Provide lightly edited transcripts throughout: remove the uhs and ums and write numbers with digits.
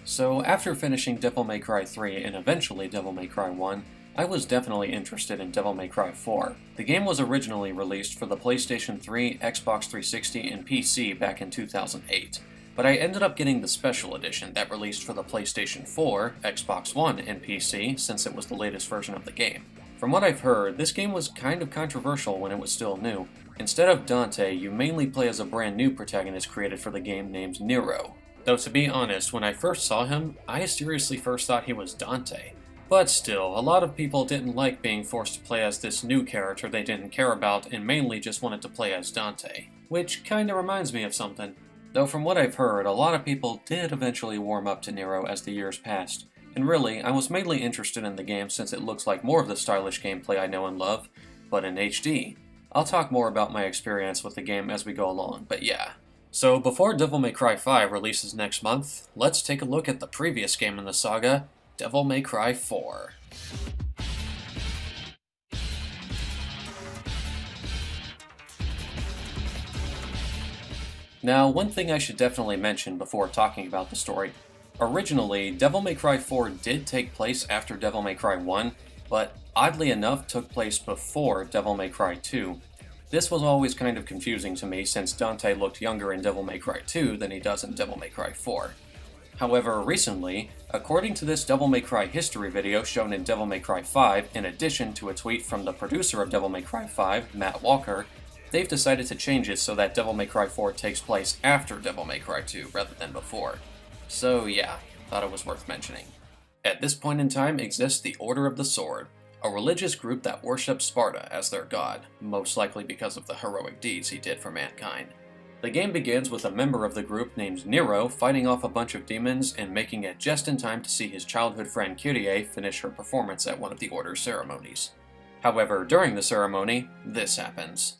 So after finishing Devil May Cry 3 and eventually Devil May Cry 1, I was definitely interested in Devil May Cry 4. The game was originally released for the PlayStation 3, Xbox 360, and PC back in 2008, but I ended up getting the special edition that released for the PlayStation 4, Xbox One, and PC since it was the latest version of the game. From what I've heard, this game was kind of controversial when it was still new. Instead of Dante, you mainly play as a brand new protagonist created for the game named Nero. Though to be honest, when I first saw him, I seriously first thought he was Dante. But still, a lot of people didn't like being forced to play as this new character they didn't care about and mainly just wanted to play as Dante. Which kinda reminds me of something. Though from what I've heard, a lot of people did eventually warm up to Nero as the years passed. And really, I was mainly interested in the game since it looks like more of the stylish gameplay I know and love, but in HD. I'll talk more about my experience with the game as we go along, but yeah. So before Devil May Cry 5 releases next month, let's take a look at the previous game in the saga, Devil May Cry 4. Now, one thing I should definitely mention before talking about the story. Originally, Devil May Cry 4 did take place after Devil May Cry 1, but oddly enough took place before Devil May Cry 2. This was always kind of confusing to me since Dante looked younger in Devil May Cry 2 than he does in Devil May Cry 4. However, recently, according to this Devil May Cry history video shown in Devil May Cry 5, in addition to a tweet from the producer of Devil May Cry 5, Matt Walker, they've decided to change it so that Devil May Cry 4 takes place after Devil May Cry 2 rather than before. So yeah, thought it was worth mentioning. At this point in time exists the Order of the Sword, a religious group that worships Sparta as their god, most likely because of the heroic deeds he did for mankind. The game begins with a member of the group named Nero fighting off a bunch of demons and making it just in time to see his childhood friend Kyrie finish her performance at one of the Order's ceremonies. However, during the ceremony, this happens.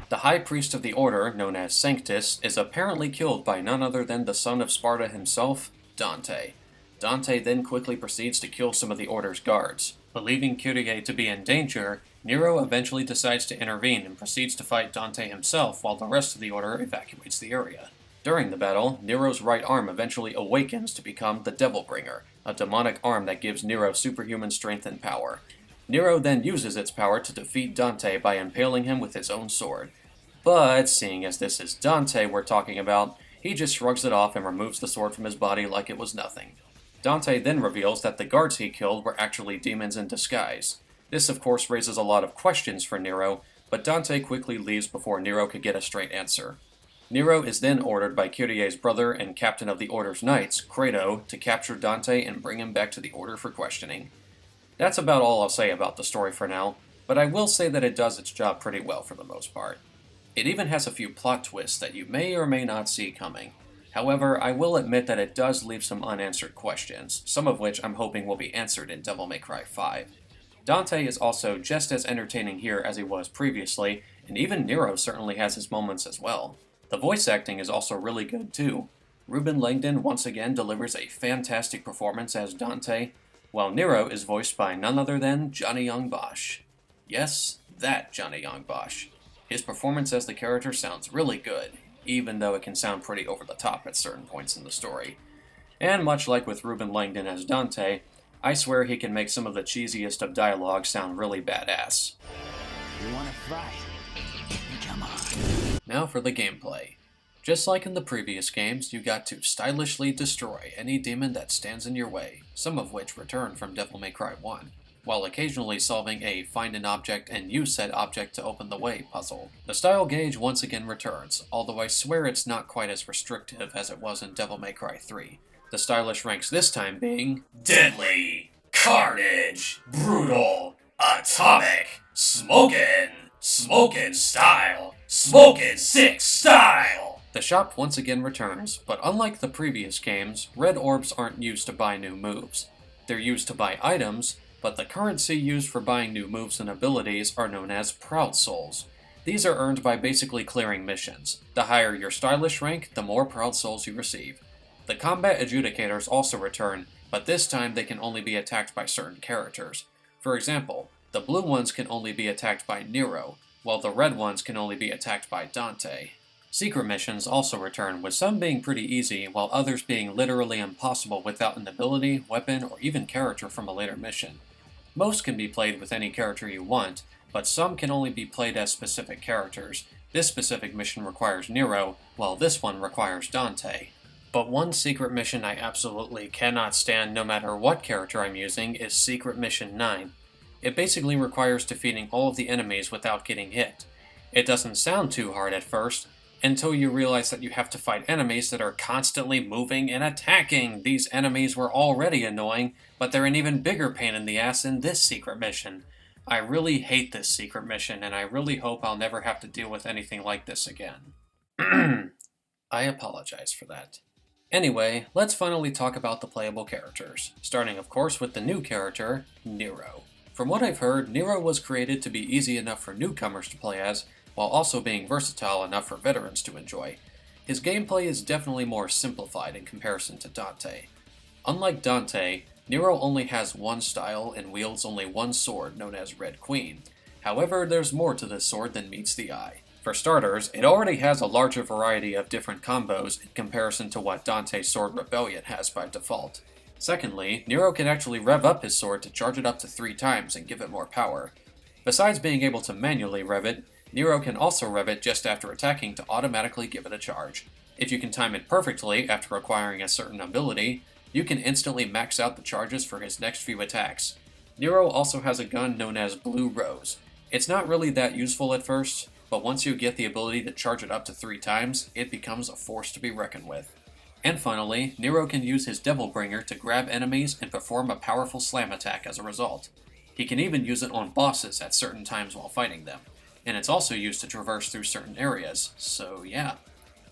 The High Priest of the Order, known as Sanctus, is apparently killed by none other than the son of Sparta himself, Dante. Dante then quickly proceeds to kill some of the Order's guards. Believing Kyrie to be in danger, Nero eventually decides to intervene and proceeds to fight Dante himself while the rest of the Order evacuates the area. During the battle, Nero's right arm eventually awakens to become the Devil Bringer, a demonic arm that gives Nero superhuman strength and power. Nero then uses its power to defeat Dante by impaling him with his own sword. But, seeing as this is Dante we're talking about, he just shrugs it off and removes the sword from his body like it was nothing. Dante then reveals that the guards he killed were actually demons in disguise. This of course raises a lot of questions for Nero, but Dante quickly leaves before Nero could get a straight answer. Nero is then ordered by Kyrie's brother and captain of the Order's Knights, Credo, to capture Dante and bring him back to the Order for questioning. That's about all I'll say about the story for now, but I will say that it does its job pretty well for the most part. It even has a few plot twists that you may or may not see coming. However, I will admit that it does leave some unanswered questions, some of which I'm hoping will be answered in Devil May Cry 5. Dante is also just as entertaining here as he was previously, and even Nero certainly has his moments as well. The voice acting is also really good too. Ruben Langdon once again delivers a fantastic performance as Dante, while Nero is voiced by none other than Johnny Young Bosch. Yes, that Johnny Young Bosch. His performance as the character sounds really good, even though it can sound pretty over the top at certain points in the story. And much like with Ruben Langdon as Dante, I swear he can make some of the cheesiest of dialogue sound really badass. You wanna fight? Come on. Now for the gameplay. Just like in the previous games, you got to stylishly destroy any demon that stands in your way, some of which return from Devil May Cry 1, while occasionally solving a find an object and use said object to open the way puzzle. The style gauge once again returns, although I swear it's not quite as restrictive as it was in Devil May Cry 3. The stylish ranks this time being Deadly, Carnage, Brutal, Atomic, Smokin' Style, Smokin' Sick Style! The shop once again returns, but unlike the previous games, red orbs aren't used to buy new moves. They're used to buy items, but the currency used for buying new moves and abilities are known as Proud Souls. These are earned by basically clearing missions. The higher your stylish rank, the more Proud Souls you receive. The combat adjudicators also return, but this time they can only be attacked by certain characters. For example, the blue ones can only be attacked by Nero, while the red ones can only be attacked by Dante. Secret missions also return, with some being pretty easy, while others being literally impossible without an ability, weapon, or even character from a later mission. Most can be played with any character you want, but some can only be played as specific characters. This specific mission requires Nero, while this one requires Dante. But one secret mission I absolutely cannot stand no matter what character I'm using is Secret Mission 9. It basically requires defeating all of the enemies without getting hit. It doesn't sound too hard at first, until you realize that you have to fight enemies that are constantly moving and attacking. These enemies were already annoying, but they're an even bigger pain in the ass in this secret mission. I really hate this secret mission, and I really hope I'll never have to deal with anything like this again. I apologize for that. Anyway, let's finally talk about the playable characters, starting of course with the new character, Nero. From what I've heard, Nero was created to be easy enough for newcomers to play as, while also being versatile enough for veterans to enjoy. His gameplay is definitely more simplified in comparison to Dante. Unlike Dante, Nero only has one style and wields only one sword known as Red Queen. However, there's more to this sword than meets the eye. For starters, it already has a larger variety of different combos in comparison to what Dante's Sword Rebellion has by default. Secondly, Nero can actually rev up his sword to charge it up to 3 times and give it more power. Besides being able to manually rev it, Nero can also rev it just after attacking to automatically give it a charge. If you can time it perfectly after acquiring a certain ability, you can instantly max out the charges for his next few attacks. Nero also has a gun known as Blue Rose. It's not really that useful at first, but once you get the ability to charge it up to 3 times, it becomes a force to be reckoned with. And finally, Nero can use his Devil Bringer to grab enemies and perform a powerful slam attack as a result. He can even use it on bosses at certain times while fighting them, and it's also used to traverse through certain areas, so yeah.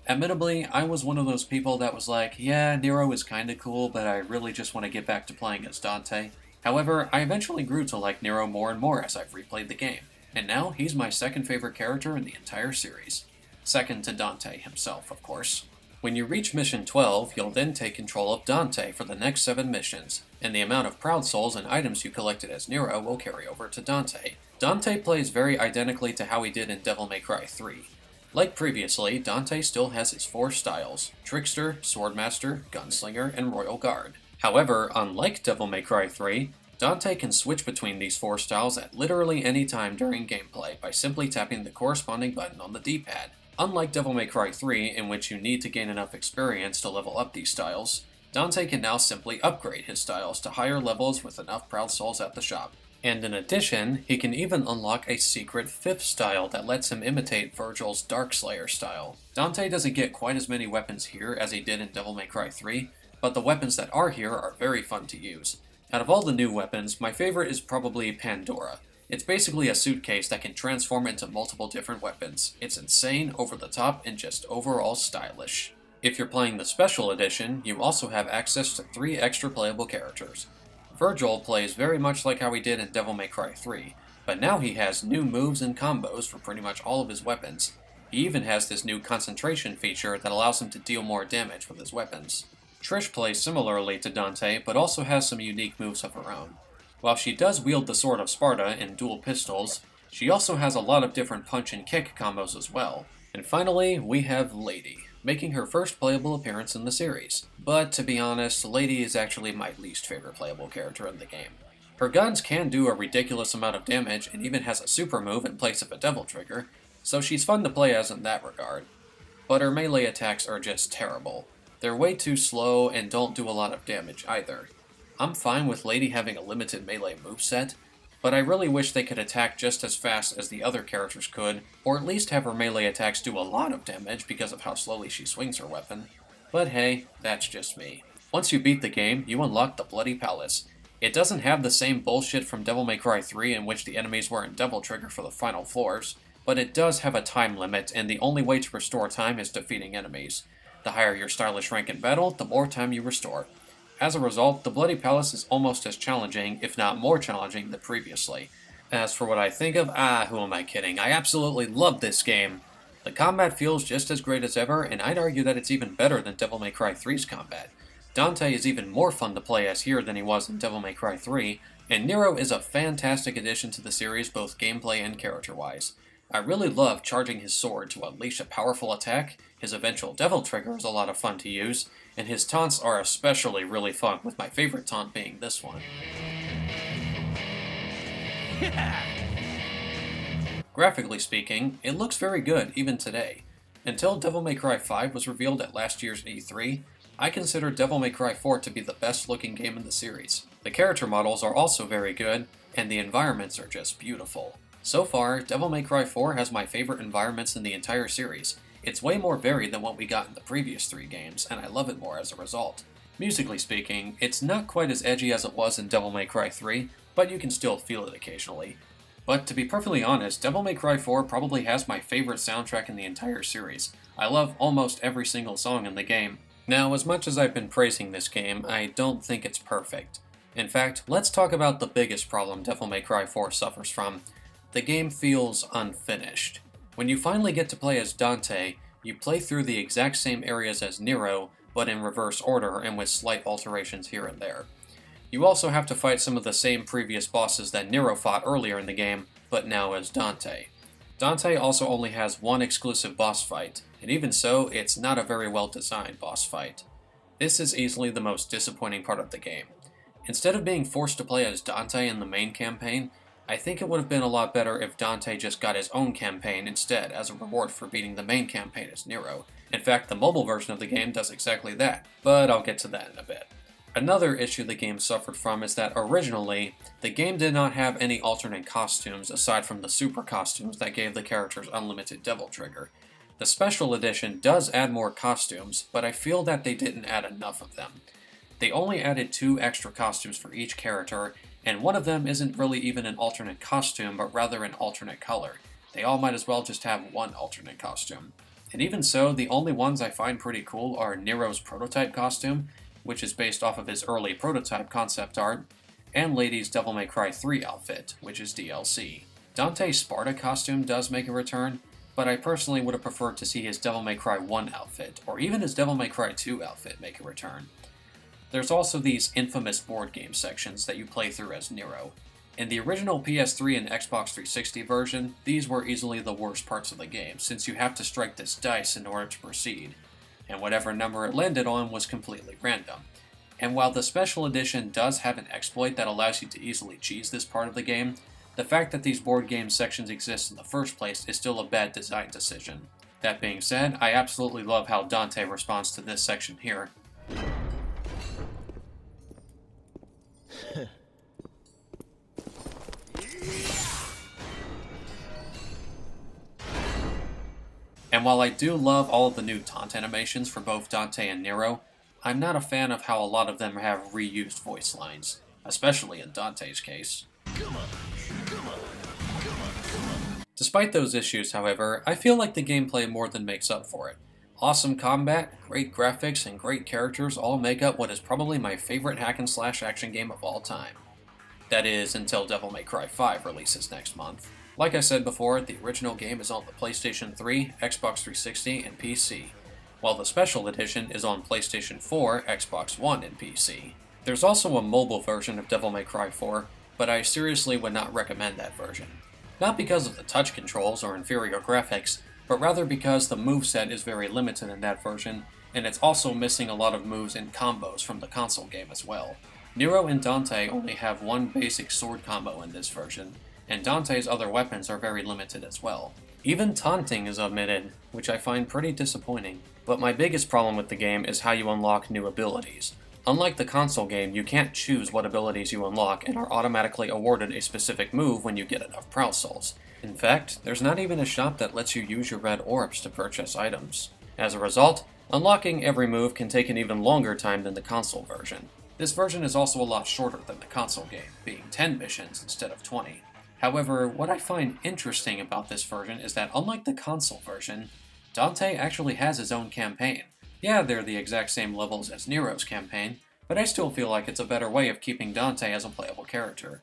Admittably, I was one of those people that was like, yeah, Nero is kinda cool, but I really just want to get back to playing as Dante. However, I eventually grew to like Nero more and more as I've replayed the game, and now he's my second favorite character in the entire series. Second to Dante himself, of course. When you reach Mission 12, you'll then take control of Dante for the next 7 missions, and the amount of Proud Souls and items you collected as Nero will carry over to Dante. Dante plays very identically to how he did in Devil May Cry 3. Like previously, Dante still has his 4 styles: Trickster, Swordmaster, Gunslinger, and Royal Guard. However, unlike Devil May Cry 3, Dante can switch between these 4 styles at literally any time during gameplay by simply tapping the corresponding button on the D-pad. Unlike Devil May Cry 3, in which you need to gain enough experience to level up these styles, Dante can now simply upgrade his styles to higher levels with enough Proud Souls at the shop. And in addition, he can even unlock a secret 5th style that lets him imitate Virgil's Darkslayer style. Dante doesn't get quite as many weapons here as he did in Devil May Cry 3, but the weapons that are here are very fun to use. Out of all the new weapons, my favorite is probably Pandora. It's basically a suitcase that can transform into multiple different weapons. It's insane, over the top, and just overall stylish. If you're playing the Special Edition, you also have access to 3 extra playable characters. Virgil plays very much like how he did in Devil May Cry 3, but now he has new moves and combos for pretty much all of his weapons. He even has this new concentration feature that allows him to deal more damage with his weapons. Trish plays similarly to Dante, but also has some unique moves of her own. While she does wield the Sword of Sparta in dual pistols, she also has a lot of different punch and kick combos as well. And finally, we have Lady, making her first playable appearance in the series. But to be honest, Lady is actually my least favorite playable character in the game. Her guns can do a ridiculous amount of damage and even has a super move in place of a Devil Trigger, so she's fun to play as in that regard. But her melee attacks are just terrible. They're way too slow and don't do a lot of damage either. I'm fine with Lady having a limited melee moveset, but I really wish they could attack just as fast as the other characters could, or at least have her melee attacks do a lot of damage because of how slowly she swings her weapon. But hey, that's just me. Once you beat the game, you unlock the Bloody Palace. It doesn't have the same bullshit from Devil May Cry 3 in which the enemies were in Devil Trigger for the final floors, but it does have a time limit, and the only way to restore time is defeating enemies. The higher your stylish rank in battle, the more time you restore. As a result, the Bloody Palace is almost as challenging, if not more challenging, than previously. As for what I think of, who am I kidding? I absolutely love this game! The combat feels just as great as ever, and I'd argue that it's even better than Devil May Cry 3's combat. Dante is even more fun to play as here than he was in Devil May Cry 3, and Nero is a fantastic addition to the series both gameplay and character-wise. I really love charging his sword to unleash a powerful attack, his eventual devil trigger is a lot of fun to use, and his taunts are especially really fun, with my favorite taunt being this one. Graphically speaking, it looks very good even today. Until Devil May Cry 5 was revealed at last year's E3, I consider Devil May Cry 4 to be the best looking game in the series. The character models are also very good, and the environments are just beautiful. So far, Devil May Cry 4 has my favorite environments in the entire series. It's way more varied than what we got in the previous 3 games, and I love it more as a result. Musically speaking, it's not quite as edgy as it was in Devil May Cry 3, but you can still feel it occasionally. But to be perfectly honest, Devil May Cry 4 probably has my favorite soundtrack in the entire series. I love almost every single song in the game. Now, as much as I've been praising this game, I don't think it's perfect. In fact, let's talk about the biggest problem Devil May Cry 4 suffers from. The game feels unfinished. When you finally get to play as Dante, you play through the exact same areas as Nero, but in reverse order and with slight alterations here and there. You also have to fight some of the same previous bosses that Nero fought earlier in the game, but now as Dante. Dante also only has one exclusive boss fight, and even so, it's not a very well designed boss fight. This is easily the most disappointing part of the game. Instead of being forced to play as Dante in the main campaign, I think it would have been a lot better if Dante just got his own campaign instead as a reward for beating the main campaign as Nero. In fact, the mobile version of the game does exactly that, but I'll get to that in a bit. Another issue the game suffered from is that originally, the game did not have any alternate costumes aside from the super costumes that gave the characters unlimited devil trigger. The special edition does add more costumes, but I feel that they didn't add enough of them. They only added 2 extra costumes for each character, and one of them isn't really even an alternate costume, but rather an alternate color. They all might as well just have one alternate costume. And even so, the only ones I find pretty cool are Nero's prototype costume, which is based off of his early prototype concept art, and Lady's Devil May Cry 3 outfit, which is DLC. Dante's Sparta costume does make a return, but I personally would have preferred to see his Devil May Cry 1 outfit, or even his Devil May Cry 2 outfit make a return. There's also these infamous board game sections that you play through as Nero. In the original PS3 and Xbox 360 version, these were easily the worst parts of the game, since you have to strike this dice in order to proceed, and whatever number it landed on was completely random. And while the special edition does have an exploit that allows you to easily cheese this part of the game, the fact that these board game sections exist in the first place is still a bad design decision. That being said, I absolutely love how Dante responds to this section here. And while I do love all of the new taunt animations for both Dante and Nero, I'm not a fan of how a lot of them have reused voice lines, especially in Dante's case. Despite those issues, however, I feel like the gameplay more than makes up for it. Awesome combat, great graphics, and great characters all make up what is probably my favorite hack-and-slash action game of all time. That is, until Devil May Cry 5 releases next month. Like I said before, the original game is on the PlayStation 3, Xbox 360, and PC, while the special edition is on PlayStation 4, Xbox One, and PC. There's also a mobile version of Devil May Cry 4, but I seriously would not recommend that version. Not because of the touch controls or inferior graphics, but rather because the moveset is very limited in that version, and it's also missing a lot of moves and combos from the console game as well. Nero and Dante only have one basic sword combo in this version, and Dante's other weapons are very limited as well. Even taunting is omitted, which I find pretty disappointing. But my biggest problem with the game is how you unlock new abilities. Unlike the console game, you can't choose what abilities you unlock and are automatically awarded a specific move when you get enough Prowl Souls. In fact, there's not even a shop that lets you use your red orbs to purchase items. As a result, unlocking every move can take an even longer time than the console version. This version is also a lot shorter than the console game, being 10 missions instead of 20. However, what I find interesting about this version is that unlike the console version, Dante actually has his own campaign. Yeah, they're the exact same levels as Nero's campaign, but I still feel like it's a better way of keeping Dante as a playable character.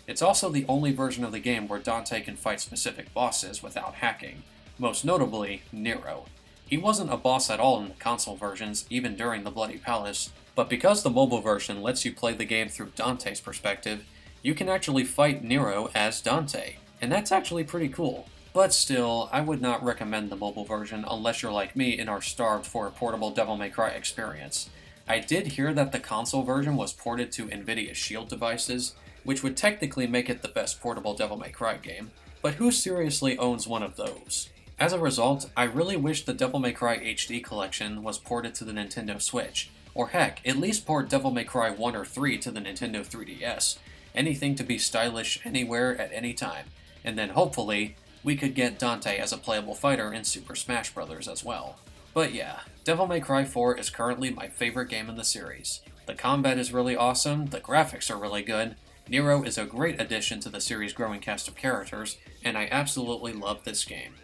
It's also the only version of the game where Dante can fight specific bosses without hacking, most notably Nero. He wasn't a boss at all in the console versions, even during the Bloody Palace, but because the mobile version lets you play the game through Dante's perspective, you can actually fight Nero as Dante, and that's actually pretty cool. But still, I would not recommend the mobile version unless you're like me and are starved for a portable Devil May Cry experience. I did hear that the console version was ported to Nvidia Shield devices, which would technically make it the best portable Devil May Cry game, but who seriously owns one of those? As a result, I really wish the Devil May Cry HD collection was ported to the Nintendo Switch, or heck, at least port Devil May Cry 1 or 3 to the Nintendo 3DS, anything to be stylish anywhere at any time, and then hopefully, we could get Dante as a playable fighter in Super Smash Bros. As well. But yeah, Devil May Cry 4 is currently my favorite game in the series. The combat is really awesome, the graphics are really good, Nero is a great addition to the series' growing cast of characters, and I absolutely love this game.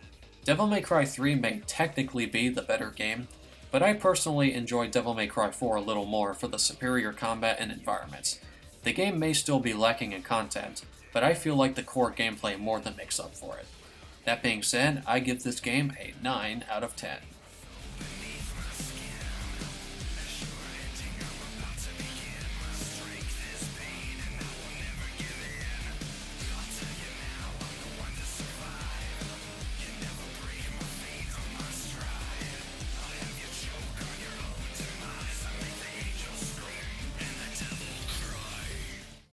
Devil May Cry 3 may technically be the better game, but I personally enjoy Devil May Cry 4 a little more for the superior combat and environments. The game may still be lacking in content, but I feel like the core gameplay more than makes up for it. That being said, I give this game a 9 out of 10.